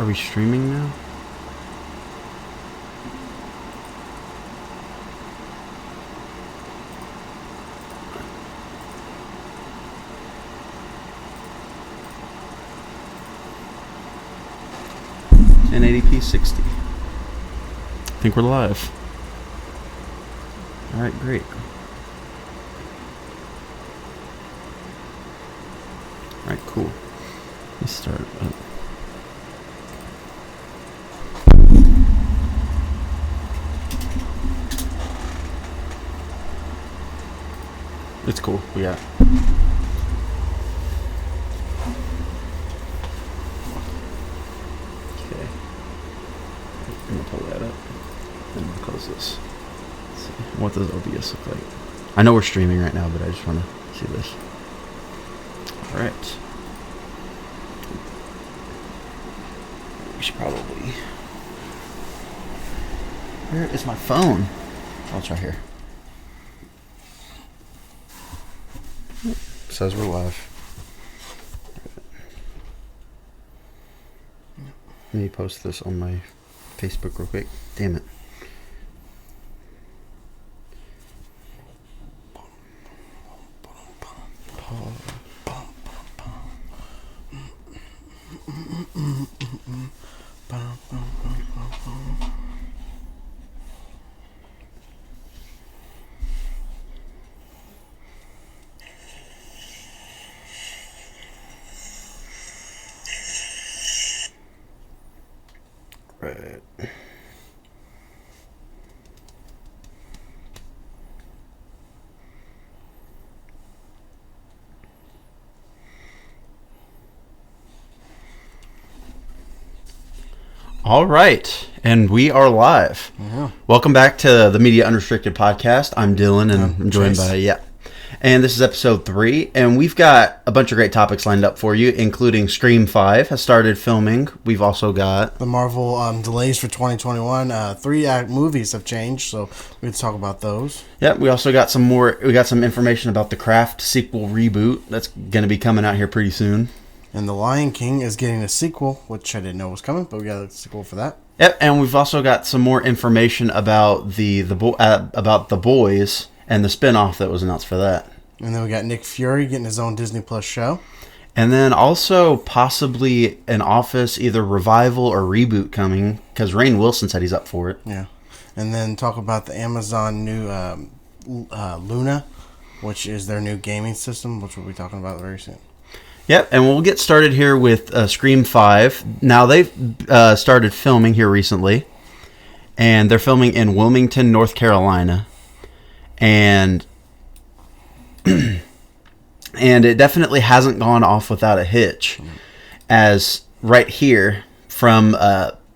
Are we streaming now? And 1080p 60. I think we're live. Alright, great. Alright, cool. Let's start up. It's cool. We got. Okay. I'm gonna pull that up and we'll close this. Let's see. What does OBS look like? I know we're streaming right now, but I just want to see this. Alright. We should probably. Where is my phone? Oh, it's right here. Says we're live. Let me post this on my Facebook real quick. Damn it. Right. All right, and we are live. Yeah. Welcome back to the Media Unrestricted podcast. I'm Dylan, and I'm joined Chase. by and this is episode 3, and we've got a bunch of great topics lined up for you, including Scream 5 has started filming. We've also got The Marvel delays for 2021. 3 movies have changed, so we can talk about those. Yep, we also got some more. We got some information about the Craft sequel reboot that's going to be coming out here pretty soon. And The Lion King is getting a sequel, which I didn't know was coming, but we got a sequel for that. Yep, and we've also got some more information about about The Boys and the spinoff that was announced for that. And then we got Nick Fury getting his own Disney Plus show. And then also possibly an Office either revival or reboot coming, because Rainn Wilson said he's up for it. Yeah. And then talk about the Amazon new Luna, which is their new gaming system, which we'll be talking about very soon. Yep, and we'll get started here with Scream 5. Now, they've started filming here recently, and they're filming in Wilmington, North Carolina. And and it definitely hasn't gone off without a hitch, as right here from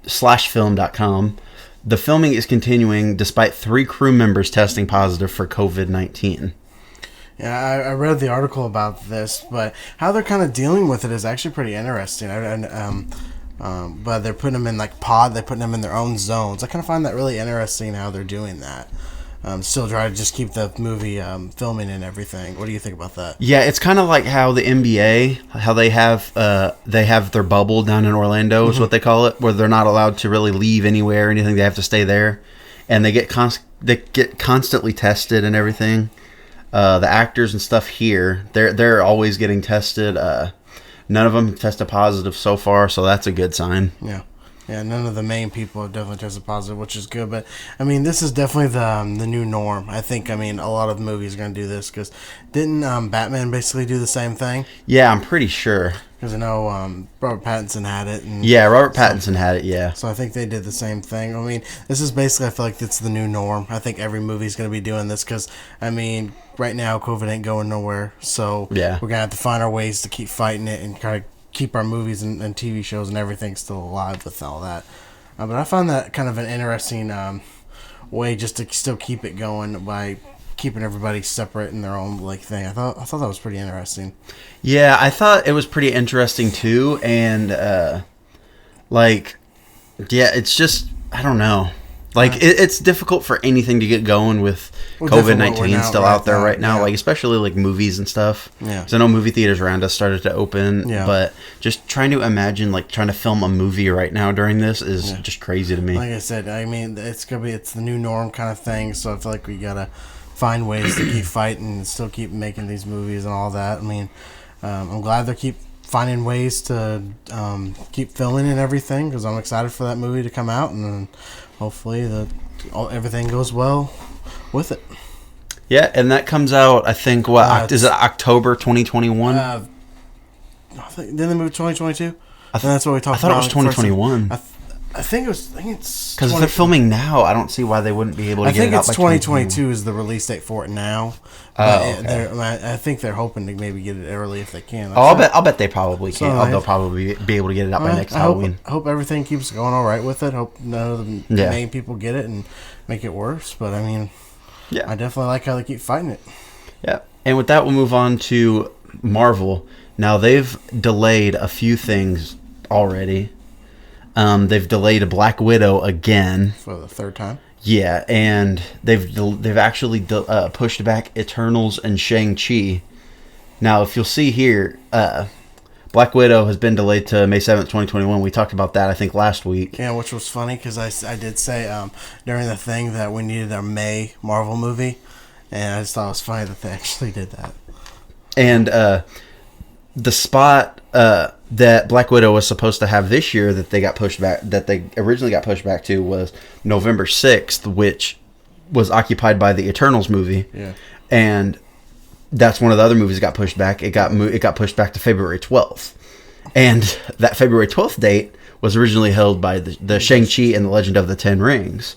slashfilm.com, the filming is continuing despite 3 crew members testing positive for COVID-19. Yeah, I read the article about this, but how they're kind of dealing with it is actually pretty interesting. But they're putting them in they're putting them in their own zones. I kind of find that really interesting how they're doing that. Still try to just keep the movie filming and everything. What do you think about that? Yeah, it's kind of like how the NBA, how they have their bubble down in Orlando is what they call it, where they're not allowed to really leave anywhere or anything. They have to stay there, and they get constantly tested and everything. The actors and stuff here, they're always getting tested. None of them have tested positive so far, so that's a good sign. Yeah. Yeah, none of the main people have definitely tested positive, which is good. But, I mean, this is definitely the new norm. I think, a lot of movies are going to do this. Because didn't Batman basically do the same thing? Yeah, I'm pretty sure. Because I know Robert Pattinson had it. And yeah, Robert Pattinson had it, yeah. So I think they did the same thing. This is basically, I feel like it's the new norm. I think every movie's going to be doing this. Because, right now, COVID ain't going nowhere. So yeah, we're going to have to find our ways to keep fighting it and kind of keep our movies and TV shows and everything still alive with all that. But I found that kind of an interesting way just to still keep it going by keeping everybody separate in their own thing. I thought that was pretty interesting. Yeah, I thought it was pretty interesting too, and it's just, I don't know. Like it's difficult for anything to get going with Well, COVID-19 still right out there now, right now. yeah. Like especially like movies and stuff. Yeah. Because I know movie theaters around us started to open. Yeah. But just trying to imagine like trying to film a movie right now during this is just crazy to me. Like I said, I mean, it's the new norm kind of thing. So I feel like we gotta find ways to keep fighting and still keep making these movies and all that. I mean, I'm glad they keep finding ways to keep filming and everything, because I'm excited for that movie to come out, and hopefully everything goes well with it. Yeah, and that comes out, I think, is it October 2021? I think, didn't they move 2022? I think that's what we talked I about. thought it was 2021. I think it's because if they're filming now, I don't see why they wouldn't be able to get it out by 2022 is the release date for it now. Okay. I think they're hoping to maybe get it early if they can. I'll bet they probably can. So They'll probably be able to get it out by next Halloween. I hope everything keeps going all right with it. Hope none of the main people get it and make it worse. But I mean, I definitely like how they keep fighting it. Yeah, and with that, we'll move on to Marvel. Now they've delayed a few things already. They've delayed Black Widow again For the third time? Yeah, and they've actually pushed back Eternals and Shang Chi. Now, if you'll see here, Black Widow has been delayed to May 7th, 2021. We talked about that, I think, last week. Yeah, which was funny because I did say during the thing that we needed a May Marvel movie, and I just thought it was funny that they actually did that. And the spot that Black Widow was supposed to have this year that they originally got pushed back to was November 6th, which was occupied by the Eternals movie. Yeah. And that's one of the other movies that got pushed back. It got pushed back to February 12th. And that February 12th date was originally held by the Shang-Chi and the Legend of the Ten Rings.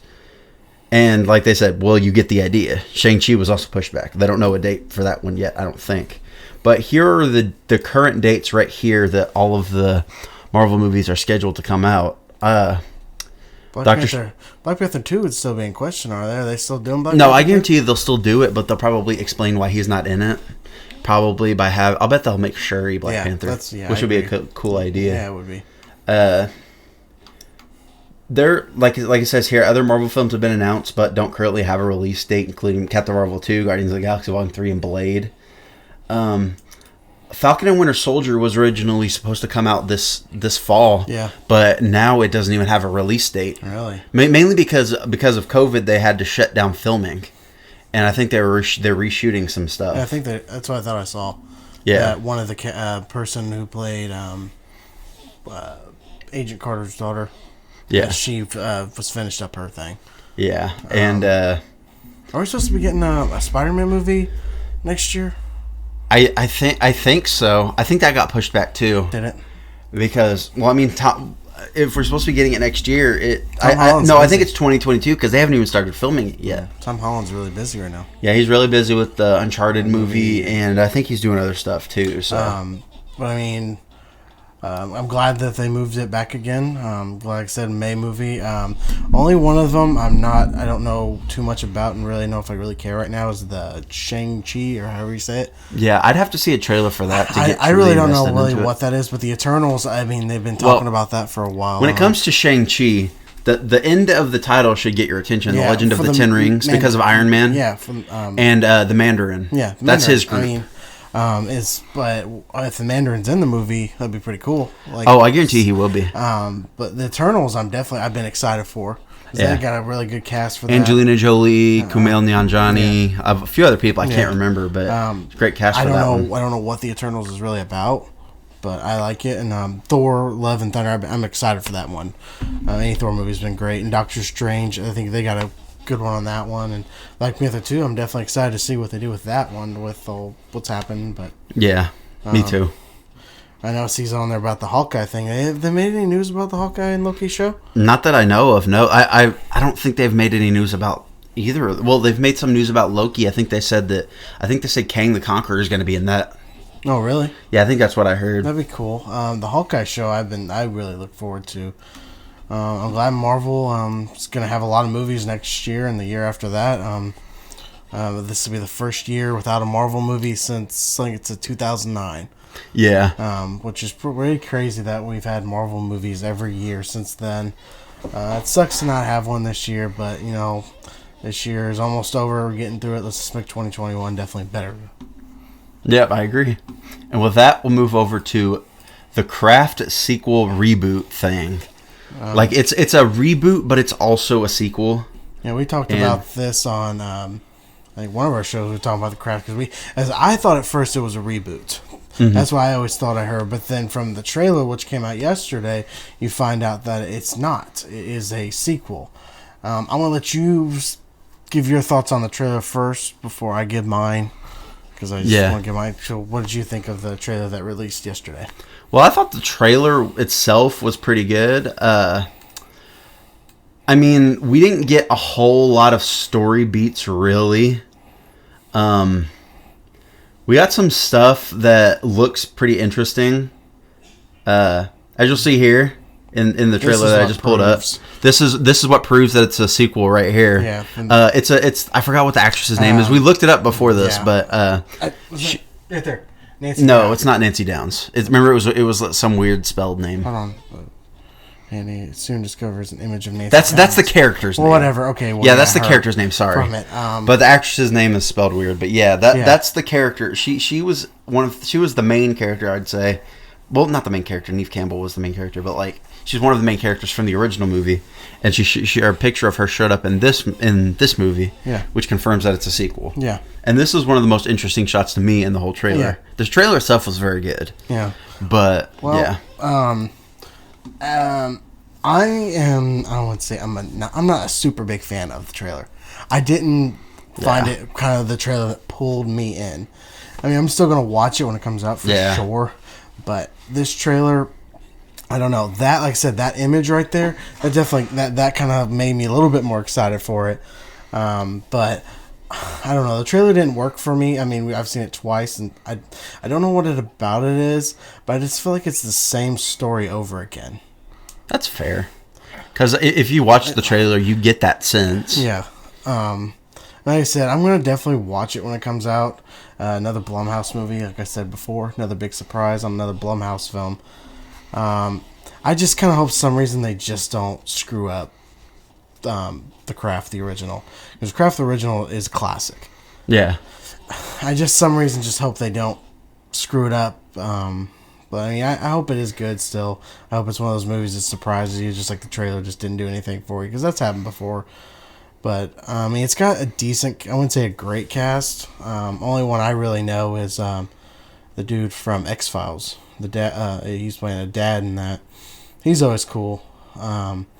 And like they said, well, you get the idea. Shang-Chi was also pushed back. They don't know a date for that one yet, I don't think. But here are the current dates right here that all of the Marvel movies are scheduled to come out. Black Panther 2 would still be in question, are they? Are they still doing Black Panther? No, I guarantee you they'll still do it, but they'll probably explain why he's not in it. Probably I'll bet they'll make Shuri Black Panther, which would be a cool idea. Yeah, it would be. There, like it says here, other Marvel films have been announced, but don't currently have a release date, including Captain Marvel 2, Guardians of the Galaxy Vol. 3, and Blade. Falcon and Winter Soldier was originally supposed to come out this fall. Yeah. But now it doesn't even have a release date. Really? Mainly because of COVID, they had to shut down filming, and I think they're reshooting some stuff. Yeah, I think that's what I thought I saw. Yeah. That one of the person who played Agent Carter's daughter. Yeah. She was finished up her thing. Yeah, and are we supposed to be getting a Spider-Man movie next year? I think so. I think that got pushed back too. Did it? Because if we're supposed to be getting it next year, I think it's 2022 because they haven't even started filming it yet. Tom Holland's really busy right now. Yeah, he's really busy with the Uncharted movie, and I think he's doing other stuff too. So, but I mean, I'm glad that they moved it back again. Like I said, May movie. Only one of them I don't know too much about and really know if I really care right now is the Shang Chi or however you say it. Yeah, I'd have to see a trailer for that. I really don't know really what that is, but the Eternals. I mean, they've been talking about that for a while. When it comes to Shang Chi, the end of the title should get your attention. The Legend of the Ten Rings because of Iron Man. Yeah, and the Mandarin. Yeah, that's his group. I mean, but if the Mandarin's in the movie, that'd be pretty cool. I guarantee he will be. But the Eternals, I've been excited for. Yeah. They got a really good cast for that. Angelina Jolie, Kumail Nanjiani, a few other people I can't remember, but great cast for that one. I don't know what the Eternals is really about, but I like it. And Thor, Love and Thunder, I'm excited for that one. Any Thor movie's been great. And Doctor Strange, I think they got a good one on that one. And Black Panther 2, I'm definitely excited to see what they do with that one, with what's happened. But yeah, me too. I know he's on there about the Hawkeye thing. Have they made any news about the Hawkeye and Loki show? Not that I know of. No, I don't think they've made any news about either. Well, they've made some news about Loki. I think they said Kang the Conqueror is going to be in that. Oh, really? Yeah, I think that's what I heard. That'd be cool. The Hawkeye show, I really look forward to. I'm glad Marvel is going to have a lot of movies next year and the year after that. This will be the first year without a Marvel movie since I think it's 2009. Yeah. Which is pretty crazy that we've had Marvel movies every year since then. It sucks to not have one this year, but this year is almost over. We're getting through it. Let's just make 2021 definitely better. Yep, I agree. And with that, we'll move over to the Craft sequel reboot thing. It's a reboot, but it's also a sequel. Yeah, we talked about this on I think one of our shows. We were talking about the Craft because as I thought at first it was a reboot. Mm-hmm. That's why I always thought I heard. But then from the trailer, which came out yesterday, you find out that it's not. It is a sequel. I'm going to let you give your thoughts on the trailer first before I give mine. Because I just want to give mine. So what did you think of the trailer that released yesterday? Well, I thought the trailer itself was pretty good. I mean, we didn't get a whole lot of story beats, really. We got some stuff that looks pretty interesting. As you'll see here in the trailer that I just pulled up, this is what proves that it's a sequel right here. Yeah. It's I forgot what the actress's name is. We looked it up before this, but right there. Nancy no, Downs. It's not Nancy Downs. Remember, it was some weird spelled name. Hold on. And he soon discovers an image of Nancy. That's the character's name. Whatever. Okay. Well, yeah, that's the character's name. Sorry, from it. But the actress's name is spelled weird. But that's the character. She was the main character, I'd say. Well, not the main character. Neve Campbell was the main character, but she's one of the main characters from the original movie, and a picture of her showed up in this movie, which confirms that it's a sequel. Yeah. And this is one of the most interesting shots to me in the whole trailer. Yeah. The trailer itself was very good. Yeah. But I don't want to say I'm not a super big fan of the trailer. I didn't find it kind of the trailer that pulled me in. I mean, I'm still gonna watch it when it comes out for sure, but this trailer, I don't know, that, like I said, that image right there, that definitely that kind of made me a little bit more excited for it. But I don't know, the trailer didn't work for me. I mean, I've seen it twice, and I don't know what it about it is, but I just feel like it's the same story over again. That's fair. Because if you watch the trailer, you get that sense. Yeah. Like I said, I'm going to definitely watch it when it comes out. Another Blumhouse movie, like I said before. Another big surprise on another Blumhouse film. I just kind of hope for some reason they just don't screw up the Craft, the original. Because Craft, the original is a classic. Yeah. I just, some reason, just hope they don't screw it up. But I mean, I hope it is good still. I hope it's one of those movies that surprises you, just like the trailer just didn't do anything for you, because that's happened before. But, I mean, it's got a decent, I wouldn't say a great cast. Only one I really know is the dude from X-Files. The dad, he's playing a dad in that. He's always cool. Dad,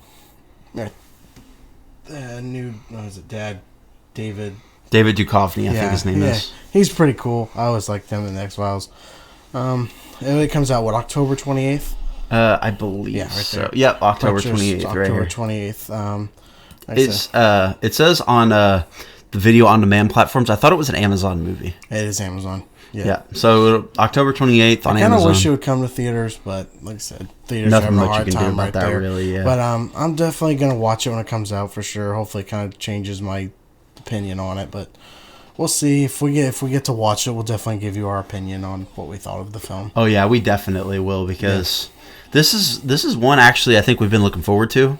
David Duchovny, I think his name is. He's pretty cool. I always liked him in the X-Files. It comes out, October 28th? I believe so. Yep, October 28th, right here. October 28th. It says on the video on demand platforms. I thought it was an Amazon movie. It is Amazon. Yeah. So October 28th on Amazon. I kind of wish it would come to theaters, but like I said, theaters nothing have a much hard you can do time about right that, there. really. Yeah. But I'm definitely gonna watch it when it comes out for sure. Hopefully, it kind of changes my opinion on it, but we'll see. If we get to watch it, we'll definitely give you our opinion on what we thought of the film. Oh yeah, we definitely will, because this is one actually I think we've been looking forward to.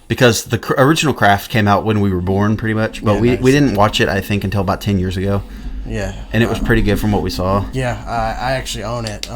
Because the original Craft came out when we were born, pretty much. But we didn't watch it, I think, until about 10 years ago. Yeah. And it was pretty good from what we saw. Yeah, I actually own it.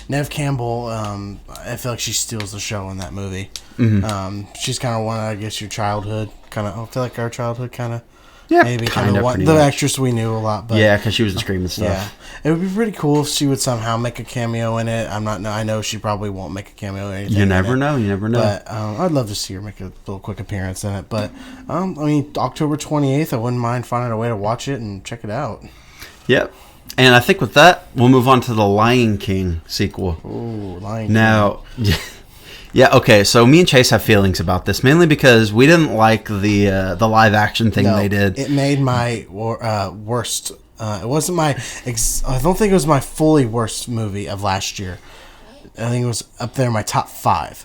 Neve Campbell, I feel like she steals the show in that movie. Mm-hmm. She's kind of one, I guess, your childhood. I feel like our childhood kind of. Yeah, maybe kind of one. The actress we knew a lot. But yeah, because she was in Scream and stuff. Yeah. It would be pretty cool if she would somehow make a cameo in it. I know she probably won't make a cameo or anything. You never know. But I'd love to see her make a little quick appearance in it. But I mean, October 28th, I wouldn't mind finding a way to watch it and check it out. Yep. And I think with that, we'll move on to the Lion King sequel. Ooh, Lion King. Now, yeah, okay, so me and Chase have feelings about this, mainly because we didn't like the live action thing they did. It made my worst. It wasn't my. I don't think it was my fully worst movie of last year. I think it was up there in my top 5.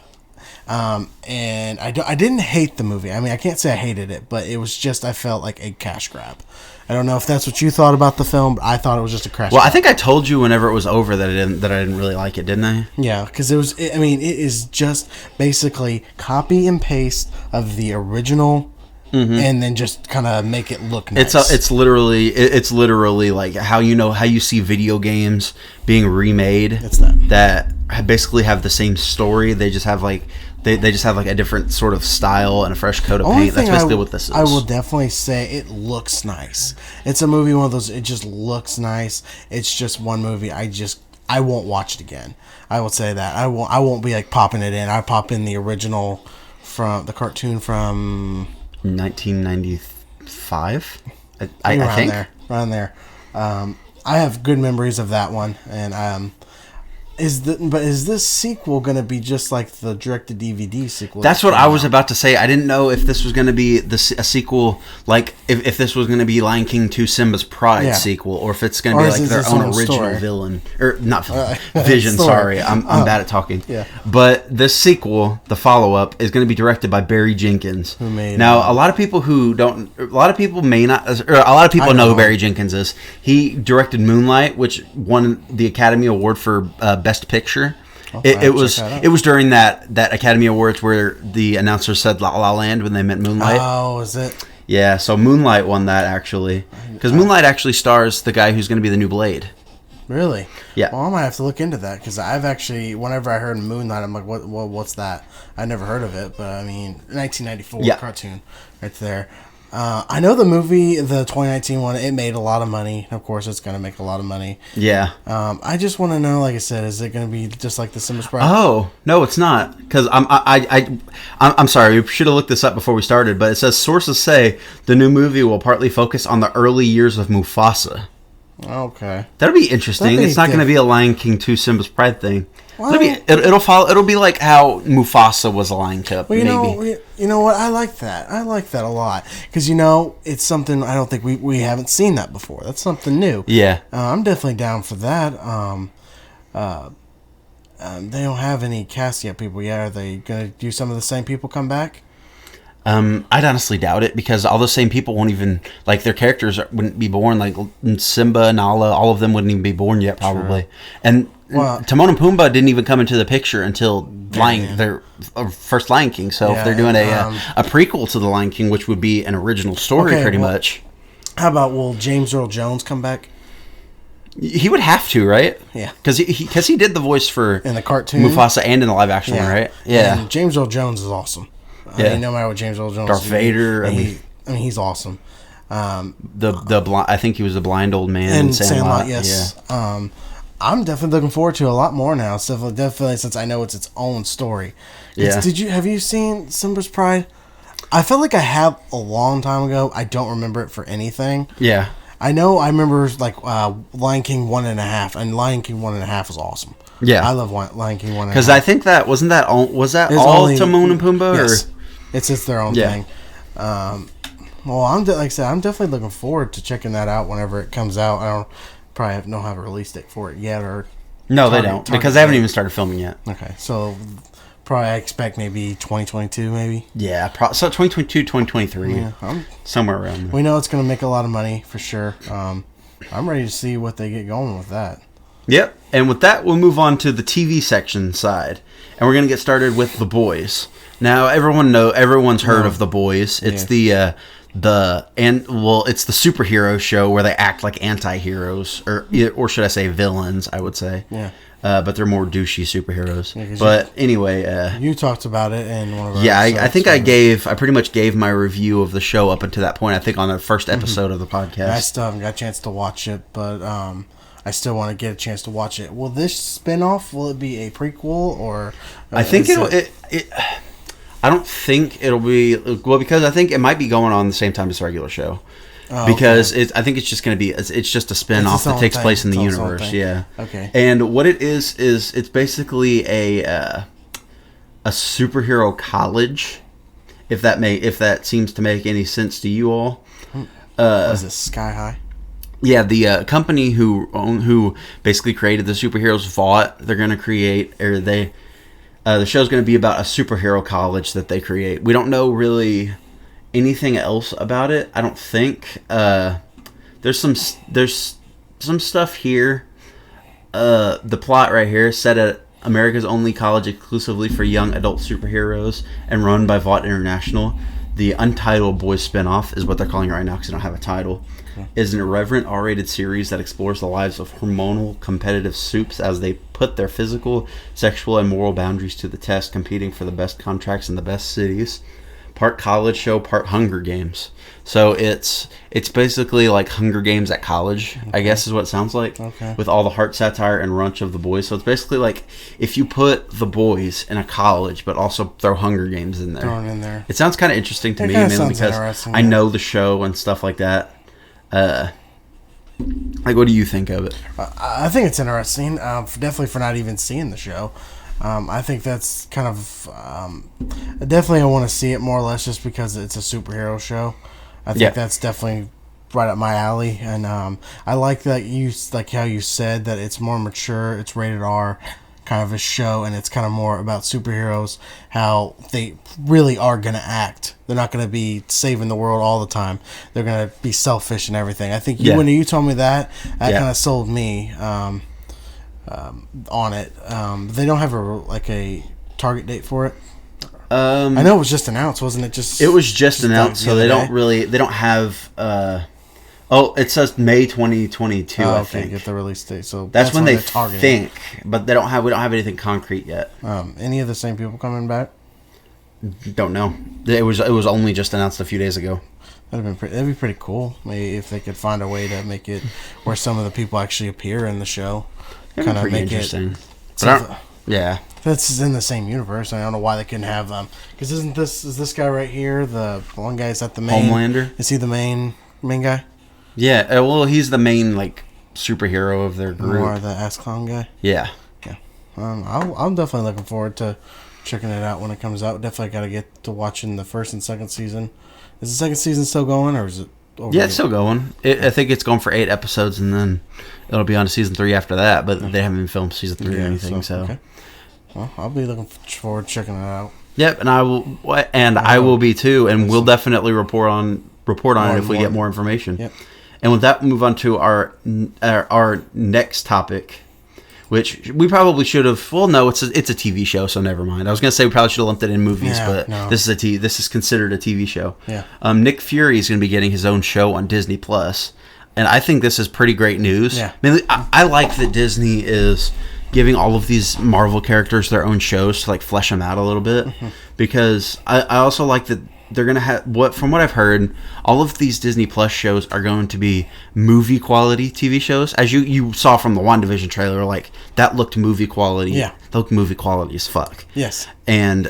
And I didn't hate the movie. I mean, I can't say I hated it, but it was just, I felt like a cash grab. I don't know if that's what you thought about the film, but I thought it was just a cash grab. I think I told you whenever it was over that I didn't really like it, didn't I? Yeah, because it is just basically copy and paste of the original. And then just kind of make it look nice. It's literally like how you see video games being remade. It's that basically have the same story. They just have like they just have like a different sort of style and a fresh coat of paint. That's basically what this is. I will definitely say it looks nice. It's a movie, one of those. It just looks nice. It's just one movie. I won't watch it again. I will say that I won't be like popping it in. I pop in the original from the cartoon from 1995. I think around there. I have good memories of that one, and is this sequel going to be just like the direct to DVD sequel? That's what I was about to say. I didn't know if this was going to be a sequel, like if this was going to be Lion King 2 Simba's Pride sequel, or if it's going to be like their own original story? Villain, or not Vision. Sorry, I'm bad at talking. Yeah. But this sequel, the follow up, is going to be directed by Barry Jenkins. Who made now? A lot of people may not, or a lot of people know who Barry Jenkins is. He directed Moonlight, which won the Academy Award for Best Picture. It was during that Academy Awards where the announcer said La La Land when they meant Moonlight. Oh, is it? Yeah, so Moonlight won that actually, because Moonlight actually stars the guy who's going to be the new Blade. Really? Yeah. Well, I might have to look into that because I've actually, whenever I heard Moonlight, I'm like, what's that? I never heard of it, but I mean, 1994 cartoon right there. I know the movie, the 2019 one, it made a lot of money. Of course, it's going to make a lot of money. Yeah. I just want to know, like I said, is it going to be just like the Simba's Pride? Oh, no, it's not. Because I'm sorry, we should have looked this up before we started, but it says sources say the new movie will partly focus on the early years of Mufasa. Okay. That'll be interesting. It's not going to be a Lion King 2 Simba's Pride thing. Well, it'll follow. It'll be like how Mufasa was a Lion King. Well, you know what? I like that. I like that a lot because it's something I don't think we haven't seen that before. That's something new. Yeah. I'm definitely down for that. They don't have any cast yet, people. Yeah, are they gonna do some of the same people come back? I'd honestly doubt it because all the same people won't even their characters wouldn't be born. Like Simba, Nala, all of them wouldn't even be born yet, probably. True. And Timon and Pumbaa didn't even come into the picture until their first Lion King. So if they're doing a prequel to the Lion King, which would be an original story, pretty much. How about will James Earl Jones come back? He would have to, right? Yeah, because he did the voice for in the cartoon Mufasa and in the live action one, right? Yeah, and James Earl Jones is awesome. I mean, no matter what James Earl Jones Darth Vader. He's awesome. I think he was the blind old man in Sandlot. Yes. Yeah. I'm definitely looking forward to a lot more now. So definitely since I know it's its own story. Yeah. Have you seen Simba's Pride? I felt like I have a long time ago. I don't remember it for anything. Yeah. I remember Lion King 1.5, and Lion King 1.5 was awesome. Yeah. I love Lion King 1.5. Because I think was that all Timon and Pumbaa? Yes. Or? It's their own thing. Well, I'm definitely looking forward to checking that out whenever it comes out. I don't have a release date for it yet, or no, they don't because they haven't even started filming yet. Okay, so probably I expect maybe 2022, maybe. Yeah, so 2022, 2023, somewhere around there. We know it's going to make a lot of money for sure. I'm ready to see what they get going with that. Yep, and with that, we'll move on to the TV section side, and we're going to get started with The Boys. Now, everyone's heard of The Boys. It's it's the superhero show where they act like anti-heroes, or should I say villains, I would say. Yeah. But they're more douchey superheroes. Yeah, anyway, you talked about it in one of our I think I pretty much gave my review of the show up until that point. I think on the first episode of the podcast. I still haven't got a chance to watch it, but I still want to get a chance to watch it. Will this spin-off, will it be a prequel, or I think I don't think it'll be because I think it might be going on the same time as the regular show. Because I think it's just going to be it's just a spin-off that takes place in the universe. Yeah. Okay. And what it is it's basically a superhero college, if that seems to make any sense to you all. Is it Sky High? Yeah, the company who basically created the superheroes they're going to create, or The show's going to be about a superhero college that they create. We don't know really anything else about it. I don't think. There's some stuff here. The plot right here, set at America's only college exclusively for young adult superheroes and run by Vought International. The Untitled Boys spinoff is what they're calling it right now because they don't have a title. Is an irreverent R-rated series that explores the lives of hormonal competitive supes as they put their physical, sexual, and moral boundaries to the test, competing for the best contracts in the best cities. Part college show, part Hunger Games. So it's basically like Hunger Games at college, I guess is what it sounds like. Okay. With all the heart satire and runch of the boys. So it's basically like if you put the boys in a college, but also throw Hunger Games in there. Thrown in there. It sounds kind of interesting to me, kinda mainly sounds because interesting, I know the show and stuff like that. Like, what do you think of it? I think it's interesting. Definitely for not even seeing the show. I think that's kind of definitely I want to see it more or less just because it's a superhero show. I think that's definitely right up my alley, and I like that how you said that it's more mature. It's rated R, kind of a show, and it's kind of more about superheroes, how they really are going to act. They're not going to be saving the world all the time. They're going to be selfish and everything. I think when you told me that kind of sold me on it. They don't have a target date for it. I know it was just announced, wasn't it? It was just announced, so they don't have. It says May 2022. I think get the release date. So that's when they think, but we don't have anything concrete yet. Any of the same people coming back? Don't know. It was only just announced a few days ago. That'd be pretty cool. Maybe if they could find a way to make it where some of the people actually appear in the show. Kind of make interesting. That's in the same universe. I don't know why they couldn't have them. Because is this guy right here the one guy? Is that the main Homelander? Is he the main guy? Yeah. Well, he's the main superhero of their group. Or the ass clown guy. Yeah. Yeah. I'm definitely looking forward to checking it out when it comes out. Definitely got to get to watching the first and second season. Is the second season still going, or is it over? Yeah, it's still going. I think it's going for 8 episodes, and then it'll be on to season 3 after that. But they haven't even filmed season 3 or anything. So, okay. Well, I'll be looking forward to checking it out. Yep, and I will be too, and we'll definitely report on it if we get more information. Yep. And with that, we'll move on to our next topic, which we probably should have. Well, no, it's a TV show, so never mind. I was gonna say we probably should have lumped it in movies, but no. This is considered a TV show. Yeah. Nick Fury is gonna be getting his own show on Disney Plus, and I think this is pretty great news. Yeah. I like that Disney is giving all of these Marvel characters their own shows to flesh them out a little bit, because I also like that they're gonna have from what I've heard, all of these Disney Plus shows are going to be movie quality TV shows. As you saw from the WandaVision trailer, that looked movie quality. Yeah, that looked movie quality as fuck. Yes, and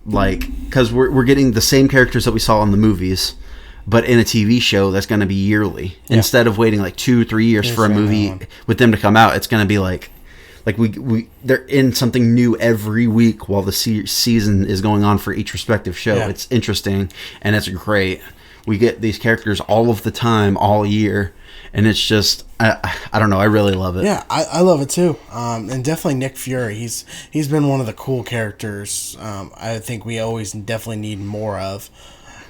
because we're getting the same characters that we saw in the movies, but in a TV show that's going to be yearly instead of waiting 2-3 years for a movie with them to come out. It's going to be they're in something new every week while the season is going on for each respective show. Yeah. It's interesting and it's great. We get these characters all of the time, all year, and it's just I don't know. I really love it. Yeah, I love it too. And definitely Nick Fury. He's been one of the cool characters. I think we always definitely need more of.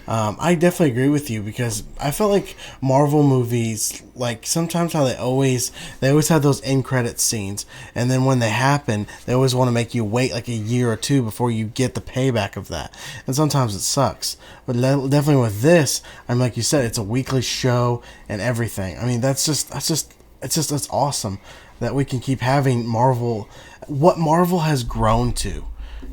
I definitely agree with you because I felt like Marvel movies, sometimes how they always have those end credit scenes, and then when they happen, they always want to make you wait a year or two before you get the payback of that, and sometimes it sucks. But definitely with this, like you said, it's a weekly show and everything. I mean, that's awesome that we can keep having Marvel, what Marvel has grown to.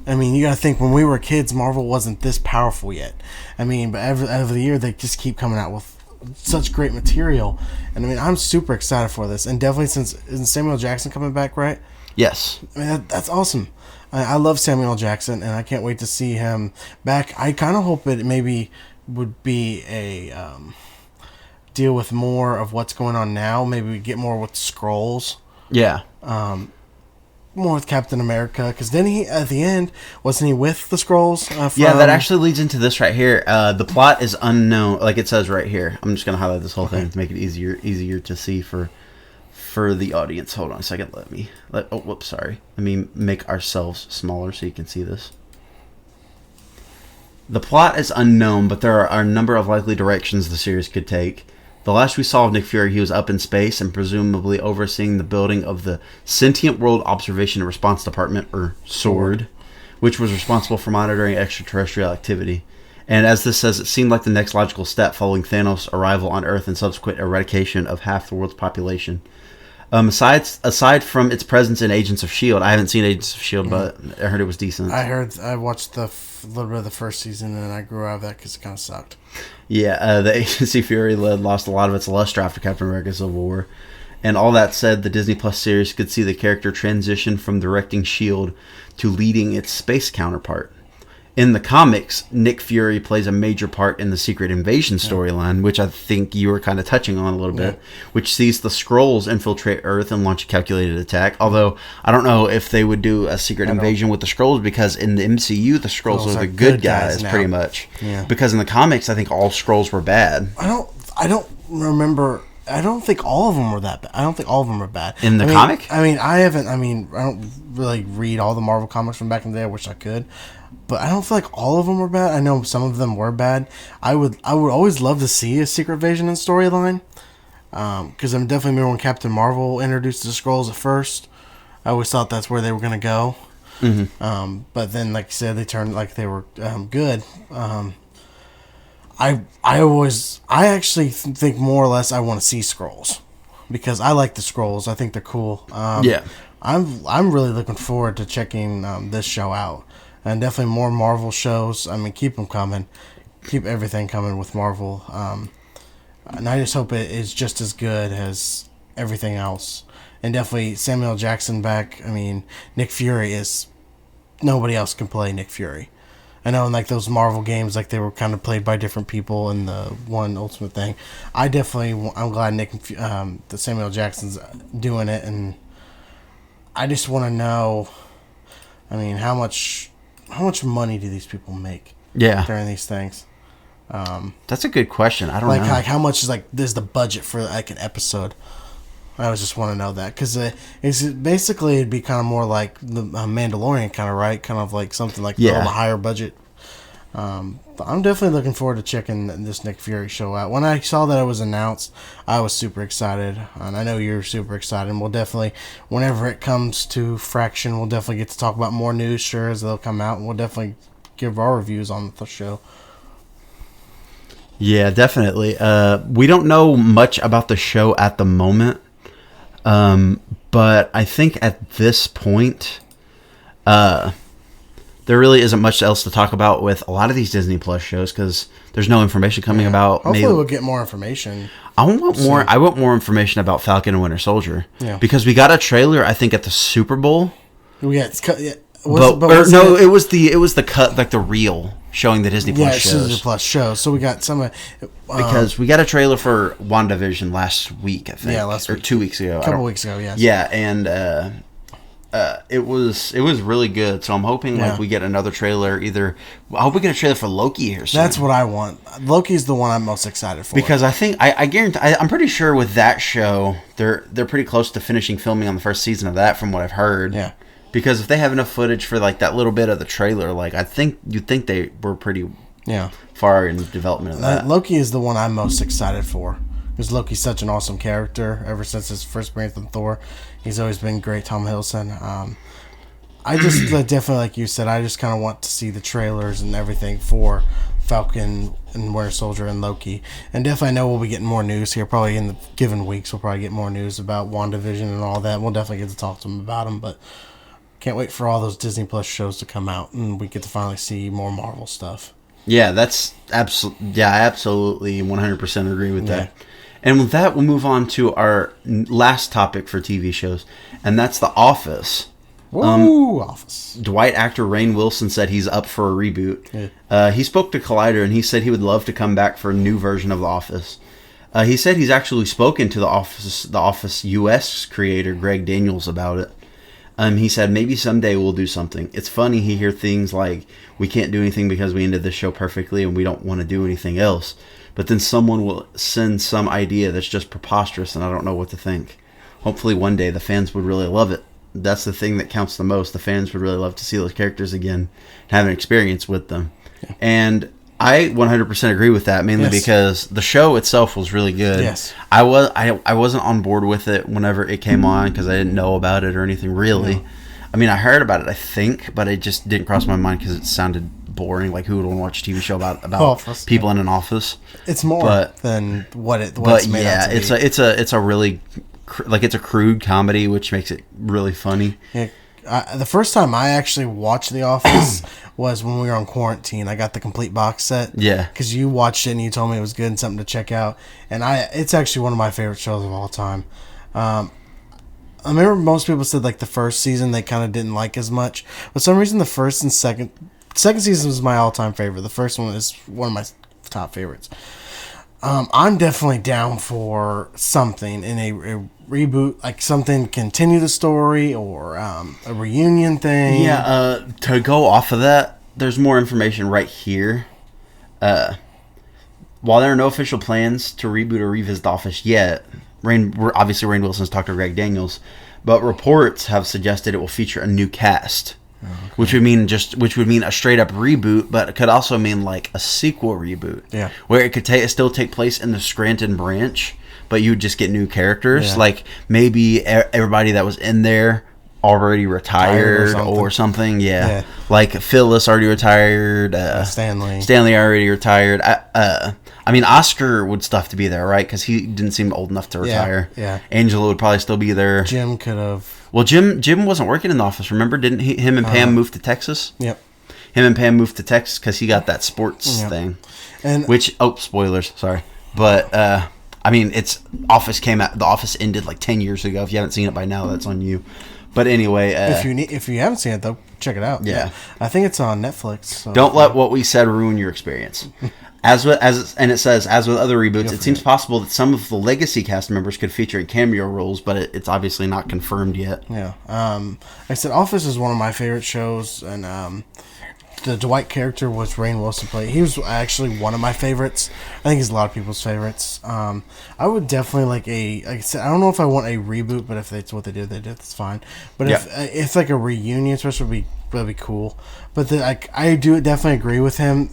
I mean, you got to think, when we were kids, Marvel wasn't this powerful yet. I mean, but every year they just keep coming out with such great material. And I mean, I'm super excited for this. And definitely isn't Samuel Jackson coming back, right? Yes. I mean, that's awesome. I love Samuel Jackson, and I can't wait to see him back. I kind of hope it maybe would be a deal with more of what's going on now. Maybe we get more with Skrulls. Yeah. More with Captain America, because then at the end, wasn't he with the Skrulls? Yeah, that actually leads into this right here. The plot is unknown, like it says right here. I'm just gonna highlight this whole thing to make it easier to see for for the audience. Hold on a second. Let me make ourselves smaller so you can see this. The plot is unknown, but there are a number of likely directions the series could take. The last we saw of Nick Fury, he was up in space and presumably overseeing the building of the Sentient World Observation and Response Department, or SWORD, which was responsible for monitoring extraterrestrial activity. And as this says, it seemed like the next logical step following Thanos' arrival on Earth and subsequent eradication of half the world's population. Aside from its presence in Agents of S.H.I.E.L.D., I haven't seen Agents of S.H.I.E.L.D., but I heard it was decent. I watched a little bit of the first season, and I grew out of that because it kind of sucked. Yeah, the agency Fury led lost a lot of its luster after Captain America Civil War. And all that said, the Disney Plus series could see the character transition from directing S.H.I.E.L.D. to leading its space counterpart. In the comics, Nick Fury plays a major part in the Secret Invasion storyline, which I think you were kind of touching on a little bit, which sees the Skrulls infiltrate Earth and launch a calculated attack. Although, I don't know if they would do a Secret Invasion with the Skrulls, because in the MCU, the Skrulls are the good guys pretty much. Yeah. Because in the comics, I think all Skrulls were bad. I don't remember... I don't think all of them were that bad. I don't think all of them were bad. In the comic? I don't really read all the Marvel comics from back in the day. I wish I could. But I don't feel like all of them were bad. I know some of them were bad. I would always love to see a Secret Invasion and storyline. Because I'm definitely remember when Captain Marvel introduced the Skrulls at first. I always thought that's where they were going to go. Mm-hmm. But then, like you said, they turned like they were good. I actually think more or less I want to see Skrulls, because I like the Skrulls. I think they're cool. I'm really looking forward to checking this show out, and definitely more Marvel shows. I mean, keep them coming, keep everything coming with Marvel, and I just hope it is just as good as everything else. And definitely Samuel Jackson back. I mean, Nick Fury is nobody else can play Nick Fury. I know in like those Marvel games, like they were kind of played by different people in the one Ultimate thing. I'm glad that Samuel Jackson's doing it, and I just want to know, I mean, how much money do these people make? During these things. That's a good question. I don't know. Like how much is the budget for like an episode? I just want to know that, because it'd be kind of more like the Mandalorian kind of, right? Kind of like something like the higher budget. But I'm definitely looking forward to checking this Nick Fury show out. When I saw that it was announced, I was super excited, and I know you're super excited. And we'll definitely, whenever it comes to Fraction, we'll definitely get to talk about more news, sure, as they'll come out, and we'll definitely give our reviews on the show. Yeah, definitely. We don't know much about the show at the moment. But I think at this point, there really isn't much else to talk about with a lot of these Disney Plus shows, because there's no information coming about. Hopefully, we'll get more information. I want more information about Falcon and Winter Soldier. Yeah. Because we got a trailer, I think, at the Super Bowl. It was the cut, like the reel showing the Disney Plus shows. Disney Plus shows. So we got some because we got a trailer for WandaVision last week, I think. Yeah, last week. Or 2 weeks ago. A couple weeks ago, yes. Yeah, and it was really good. So I'm hoping we get another trailer. I hope we get a trailer for Loki here soon. That's what I want. Loki's the one I'm most excited for. Because I think I guarantee I'm pretty sure with that show they're pretty close to finishing filming on the first season of that, from what I've heard. Yeah. Because if they have enough footage for like that little bit of the trailer, like you'd think they were pretty far in development of that. Loki is the one I'm most excited for, because Loki's such an awesome character. Ever since his first appearance in Thor, he's always been great. Tom Hiddleston. I just definitely, like you said, I just kind of want to see the trailers and everything for Falcon and Winter Soldier and Loki. And definitely I know we'll be getting more news here. Probably in the given weeks, we'll probably get more news about WandaVision and all that. We'll definitely get to talk to them about them, but can't wait for all those Disney Plus shows to come out, and we get to finally see more Marvel stuff. Yeah, that's absolutely. Yeah, I absolutely 100% agree with that. And with that, we'll move on to our last topic for TV shows, and that's The Office. Woo, Office. Dwight actor Rainn Wilson said he's up for a reboot. Yeah. He spoke to Collider, and he said he would love to come back for a new version of The Office. He said he's actually spoken to The Office US creator Greg Daniels about it. He said, maybe someday we'll do something. It's funny, he hear things like, we can't do anything because we ended the show perfectly and we don't want to do anything else. But then someone will send some idea that's just preposterous and I don't know what to think. hopefully one day the fans would really love it. That's the thing that counts the most. The fans would really love to see those characters again, have an experience with them. Yeah. And I 100% agree with that, mainly because the show itself was really good. Yes. I wasn't on board with it whenever it came on because I didn't know about it or anything really. No. I mean, I heard about it, I think, but it just didn't cross my mind because it sounded boring. Like, who would want to watch a TV show about office, people in an office? It's more than what it's made out to be. It's a really, like, it's a crude comedy, which makes it really funny. Yeah. The first time I actually watched The Office was when we were on quarantine. I got the complete box set. Yeah. Because you watched it and you told me it was good and something to check out. And it's actually one of my favorite shows of all time. I remember most people said like the first season they kind of didn't like as much. For some reason, the first and second season was my all-time favorite. The first one is one of my top favorites. I'm definitely down for something in a reboot, like something continue the story or a reunion thing. Yeah, to go off of that, there's more information right here. While there are no official plans to reboot or revisit The Office yet, Rainn Wilson's talked to Greg Daniels, but reports have suggested it will feature a new cast. Oh, okay. Which would mean a straight up reboot, but it could also mean like a sequel reboot. Yeah. Where it could still take place in the Scranton branch, but you would just get new characters. Yeah. Like maybe everybody that was in there already retired or something. Yeah. Like Phyllis already retired. Stanley already retired. I mean, Oscar would stuff to be there, right? Because he didn't seem old enough to retire. Yeah. Angela would probably still be there. Jim could have. Well, Jim wasn't working in the office. Remember, didn't him and Pam move to Texas? Yep. Him and Pam moved to Texas because he got that sports thing. And spoilers, sorry. But I mean, The Office ended like 10 years ago. If you haven't seen it by now, that's on you. But anyway, if you haven't seen it though, check it out. Yeah. I think it's on Netflix. So don't let what we said ruin your experience. As with other reboots, it seems possible that some of the legacy cast members could feature in cameo roles, but it's obviously not confirmed yet. Yeah. Like I said, Office is one of my favorite shows, and the Dwight character was Rainn Wilson played. He was actually one of my favorites. I think he's a lot of people's favorites. I would definitely like I said, I don't know if I want a reboot, but if that's what they did, that's fine. But if like a reunion, especially, would be cool. But I do definitely agree with him.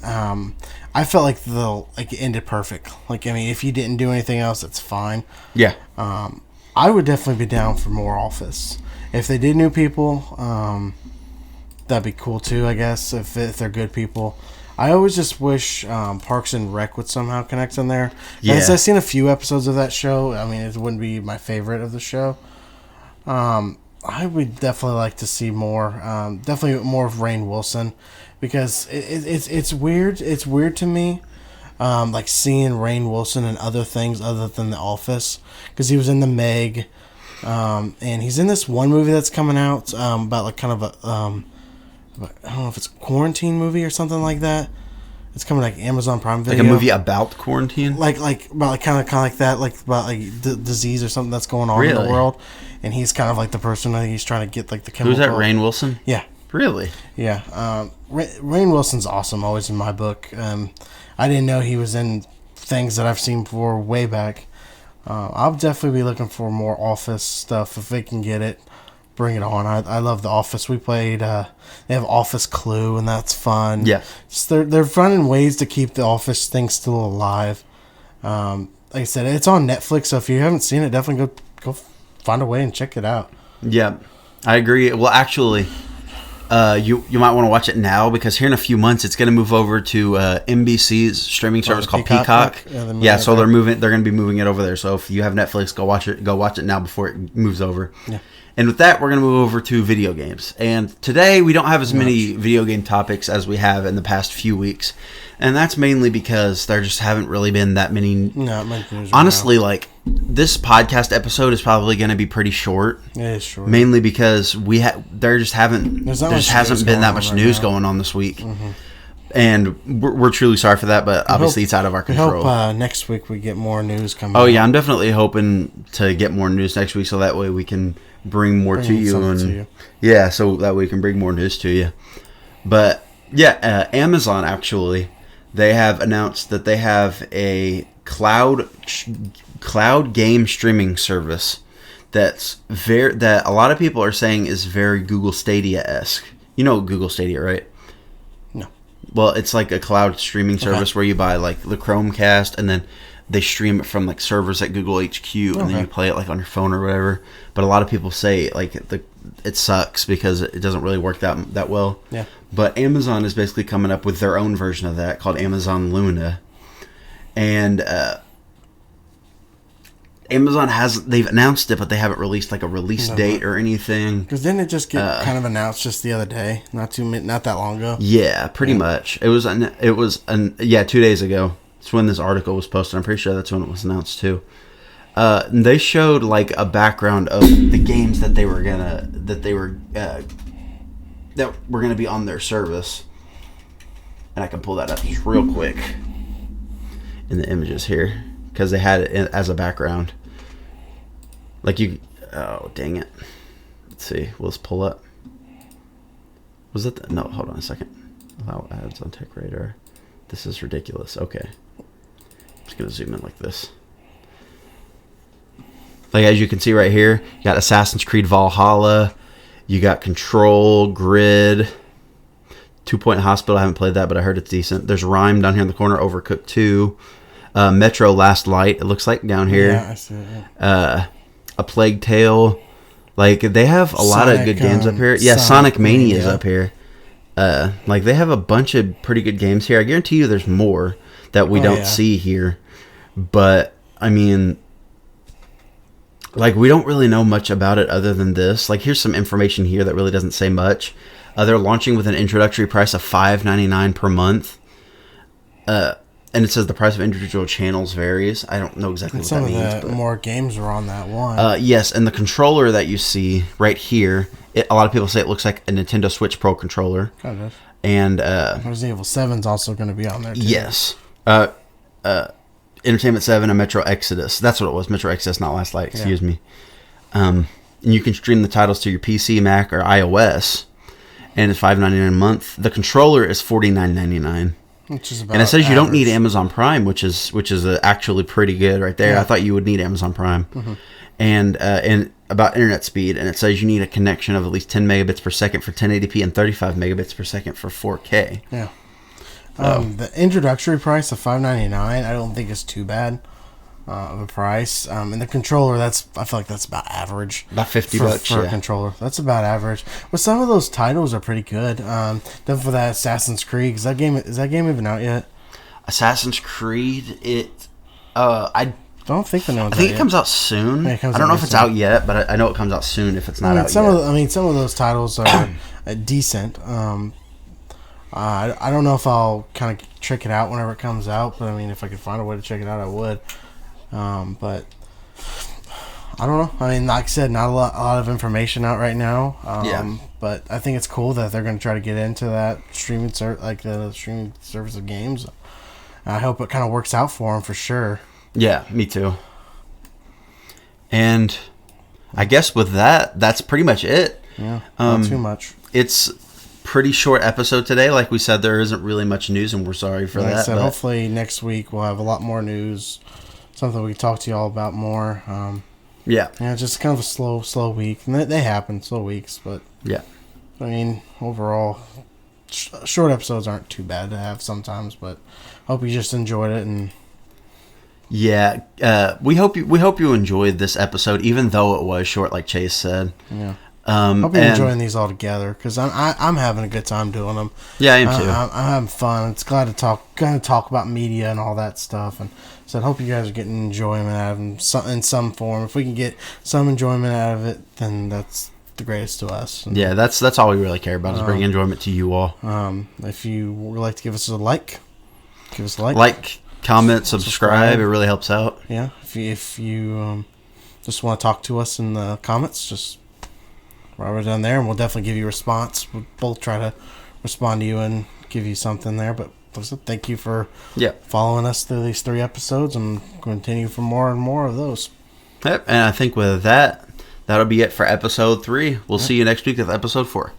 I felt like it ended perfect. Like, I mean, if you didn't do anything else, that's fine. Yeah. I would definitely be down for more Office. If they did new people, that'd be cool too, I guess, if they're good people. I always just wish Parks and Rec would somehow connect in there. Yeah. As I've seen a few episodes of that show, I mean, it wouldn't be my favorite of the show. I would definitely like to see more, definitely more of Rainn Wilson, because it's weird. It's weird to me, like seeing Rainn Wilson in other things other than The Office, because he was in The Meg, and he's in this one movie that's coming out about like kind of a I don't know if it's a quarantine movie or something like that. It's coming like Amazon Prime Video. Like a movie about quarantine? Like about kind of like that, like about like the disease or something that's going on in the world. And he's kind of like the person that he's trying to get like the chemical. Who's that, Rainn Wilson? Yeah. Really? Yeah. Rainn Wilson's awesome, always in my book. I didn't know he was in things that I've seen before way back. I'll definitely be looking for more Office stuff if they can get it. Bring it on. I love The Office. We played, they have Office Clue, and that's fun. Yeah. Just they're finding ways to keep the Office thing still alive. Like I said, it's on Netflix, so if you haven't seen it, definitely go find a way and check it out. Yeah, I agree. Well, actually, you might want to watch it now, because here in a few months it's going to move over to NBC's streaming service called Peacock. Yeah, so they're going to be moving it over there. So if you have Netflix, go watch it now before it moves over. Yeah. And with that, we're going to move over to video games. And today, we don't have as many video game topics as we have in the past few weeks. And that's mainly because there just haven't really been that many... news honestly, like, this podcast episode is probably going to be pretty short. It is short. Mainly because there just hasn't been that much news going on this week. Mm-hmm. And we're truly sorry for that, but obviously it's out of our control. I hope next week we get more news coming out. Oh, yeah, I'm definitely hoping to get more news next week, so that way we can bring more to you. Yeah, so that way we can bring more news to you. But, yeah, Amazon, actually, they have announced that they have a cloud game streaming service that a lot of people are saying is very Google Stadia-esque. You know Google Stadia, right? No. Well, it's like a cloud streaming service where you buy like the Chromecast and then they stream it from like servers at Google HQ and then you play it like on your phone or whatever. But a lot of people say like it sucks because it doesn't really work that well. Yeah. But Amazon is basically coming up with their own version of that called Amazon Luna. And Amazon they've announced it, but they haven't released like a release date or anything. Because didn't it just get kind of announced just the other day, not that long ago? Yeah, pretty much. It was 2 days ago. It's when this article was posted. I'm pretty sure that's when it was announced too. They showed like a background of the games that were gonna be on their service, and I can pull that up just real quick in the images here because they had it as a background. Like oh dang it! Let's see. We'll just pull up. Was that no? Hold on a second. Allow ads on Tech Radar. This is ridiculous. Okay. I'm just going to zoom in like this. Like, as you can see right here, you got Assassin's Creed Valhalla. You got Control, Grid, 2 Point Hospital. I haven't played that, but I heard it's decent. There's Rime down here in the corner, Overcooked 2. Metro Last Light, it looks like, down here. Yeah, I see it. A Plague Tale. Like, they have a lot of good games up here. Yeah, Sonic Mania is up here. Like, they have a bunch of pretty good games here. I guarantee you there's more that we don't see here. But, I mean, like, we don't really know much about it other than this. Like, here's some information here that really doesn't say much. They're launching with an introductory price of $5.99 per month. And it says the price of individual channels varies. I don't know exactly what that means. Some of the more games are on that one. Yes, and the controller that you see right here, a lot of people say it looks like a Nintendo Switch Pro controller. Kind of. And Resident Evil 7's also going to be on there, too. Yes. Entertainment 7 and Metro Exodus. That's what it was. Metro Exodus, not Last Light. Excuse me. And you can stream the titles to your PC, Mac, or iOS. And it's $5.99 a month. The controller is $49.99. Which is about and it says you don't need average. Amazon Prime, which is actually pretty good right there. Yeah. I thought you would need Amazon Prime. Mm-hmm. And about internet speed, and it says you need a connection of at least 10 megabits per second for 1080p and 35 megabits per second for 4K. Yeah. The introductory price of $5.99, I don't think is too bad of a price. And the controller, I feel like that's about average. About $50 for a controller. That's about average. But some of those titles are pretty good. Then for that Assassin's Creed, is that game even out yet? Assassin's Creed, I don't think the I think it comes out soon. I don't know if it's out yet, but I know it comes out soon if it's not out yet. Some of those titles are decent. I don't know if I'll kind of check it out whenever it comes out, but I mean, if I could find a way to check it out, I would. But I don't know. I mean, like I said, not a lot of information out right now. But I think it's cool that they're going to try to get into that streaming the streaming service of games. I hope it kind of works out for them for sure. Yeah, me too. And I guess with that, that's pretty much it. Yeah, not too much. It's pretty short episode today. Like we said, there isn't really much news, and we're sorry for that. Like I said, hopefully next week we'll have a lot more news, something we can talk to you all about more. Yeah, just kind of a slow week. And they happen, slow weeks, but yeah. I mean, overall, short episodes aren't too bad to have sometimes, but hope you just enjoyed it. And yeah, we hope you enjoyed this episode, even though it was short, like Chase said. Yeah. Hope you're enjoying these all together, because I'm having a good time doing them. Yeah, I am too. I'm having fun. It's glad to talk about media and all that stuff. And so I hope you guys are getting enjoyment out of them in some form. If we can get some enjoyment out of it, then that's the greatest to us. And, yeah, that's all we really care about is bringing enjoyment to you all. If you would like to give us a like, give us a like. Like, comment, subscribe. It really helps out. Yeah, if you just want to talk to us in the comments, just right down there, and we'll definitely give you a response. We'll both try to respond to you and give you something there. But thank you for following us through these 3 episodes, and continue for more and more of those. Yep, and I think with that, that'll be it for episode 3. We'll see you next week with episode 4.